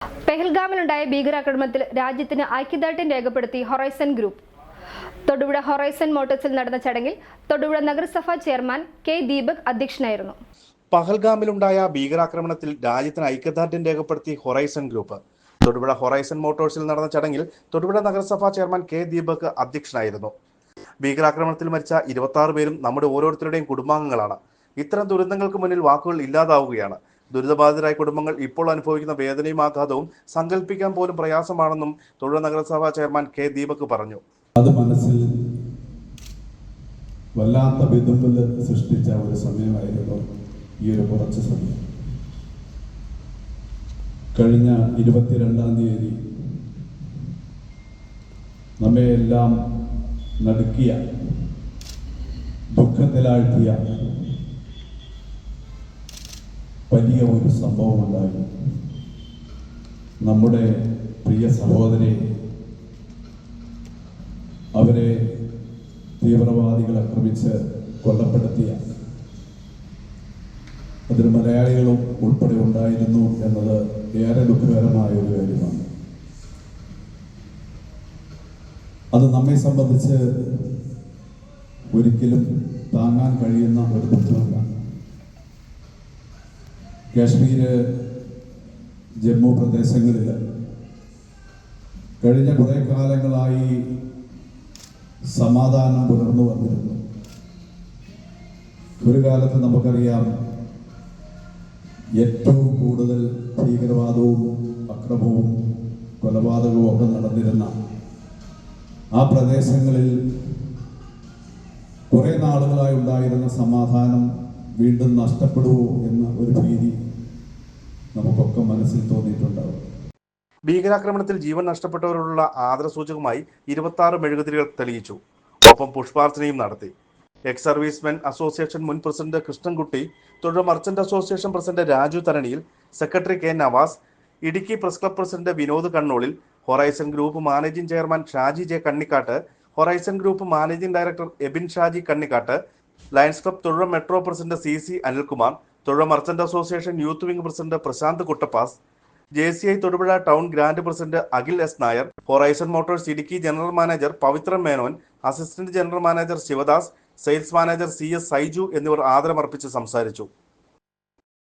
പെഹൽഗാമിലുണ്ടായ ഭീകരാക്രമണത്തിൽ രാജ്യത്തിന് ഐക്യദാർഢ്യം രേഖപ്പെടുത്തി ഹൊറൈസൺ ഗ്രൂപ്പ്. തൊടുപുഴ ഹൊറൈസൺ മോട്ടോഴ്സിൽ നടന്ന ചടങ്ങിൽ തൊടുപുഴ നഗരസഭാ ചെയർമാൻ കെ ദീപക് അധ്യക്ഷനായിരുന്നു. പഹൽഗാമിലുണ്ടായ ഭീകരാക്രമണത്തിൽ രാജ്യത്തിന് ഐക്യദാർഢ്യം രേഖപ്പെടുത്തി ഹൊറൈസൺ ഗ്രൂപ്പ്. തൊടുപുഴ ഹൊറൈസൺ മോട്ടോഴ്സിൽ നടന്ന ചടങ്ങിൽ തൊടുപുഴ നഗരസഭാ ചെയർമാൻ കെ ദീപക് അധ്യക്ഷനായിരുന്നു. ഭീകരാക്രമണത്തിൽ മരിച്ച 26 പേരും നമ്മുടെ ഓരോരുത്തരുടെയും കുടുംബാംഗങ്ങളാണ്. ഇത്തരം ദുരന്തങ്ങൾക്ക് മുന്നിൽ വാക്കുകൾ ഇല്ലാതാവുകയാണ്. ദുരിതബാധിതരായ കുടുംബങ്ങൾ ഇപ്പോൾ അനുഭവിക്കുന്ന വേദനയും ആഘാതവും സങ്കല്പിക്കാൻ പോലും പ്രയാസമാണെന്നും തൊടുപുഴ നഗരസഭാ ചെയർമാൻ കെ ദീപക് പറഞ്ഞു. അത് മനസ്സിൽ വല്ലാത്ത വിതുമ്പൽ സൃഷ്ടിച്ച ഒരു സമയമായിരുന്നു ഈ ഒരു കുറച്ച് സമയം. കഴിഞ്ഞ 22-ാം തീയതി നമ്മയെല്ലാം നടുക്കിയ, ദുഃഖത്തിലാഴ്ത്തിയ വലിയ ഒരു സംഭവമുണ്ടായി. നമ്മുടെ പ്രിയ സഹോദരി അവരെ തീവ്രവാദികൾ ആക്രമിച്ച് കൊല്ലപ്പെടുത്തിയ, അതിൽ മലയാളികളും ഉൾപ്പെടെ ഉണ്ടായിരുന്നു എന്നത് ഏറെ ദുഃഖകരമായ ഒരു കാര്യമാണ്. അത് നമ്മെ സംബന്ധിച്ച് ഒരിക്കലും താങ്ങാൻ കഴിയുന്ന ഒരു ദുഃഖമല്ല. കാശ്മീര്, ജമ്മു പ്രദേശങ്ങളിൽ കഴിഞ്ഞ കുറേ കാലങ്ങളായി സമാധാനം പുലർന്നു വന്നിരുന്നു. ഒരു കാലത്ത് നമുക്കറിയാം, ഏറ്റവും കൂടുതൽ ഭീകരവാദവും അക്രമവും കൊലപാതകവും ഒക്കെ നടന്നിരുന്ന ആ പ്രദേശങ്ങളിൽ കുറേ നാളുകളായി ഉണ്ടായിരുന്ന സമാധാനം വീണ്ടും നഷ്ടപ്പെടുമോ എന്ന ഒരു ഭീതി നമുക്കൊക്കെ മനസ്സിൽ തോന്നിയിട്ടുണ്ടാവും. ഭീകരാക്രമണത്തിൽ ജീവൻ നഷ്ടപ്പെട്ടവരോടുള്ള ആദരസൂചകമായി 26 മെഴുകുതിരികൾ തെളിയിച്ചു. ഒപ്പം പുഷ്പാർച്ചനയും നടത്തി. എക്സ് സർവീസ്മെൻ അസോസിയേഷൻ മുൻ president Krishnankutty, Thodupuzha merchant association president Raju Tharaniyil, secretary K Navas, Idukki press club president Vinod Kannolil, Horizon group managing chairman Shaji J Kannikkattu, Horizon group managing director Ebin Shaji Kannikkattu, Lions Club Thodupuzha metro president CC Anilkumar, Thodupuzha merchant association youth wing president Prashanth Kuttappas, JCI Thodupuzha town grand president Akhil S Nair, Horizon motors Idukki general manager Pavithran Menon, assistant general manager Sivadas, sales manager CS Saiju എന്നിവർ ആദരമർപ്പിച്ച് സംസാരിച്ചു.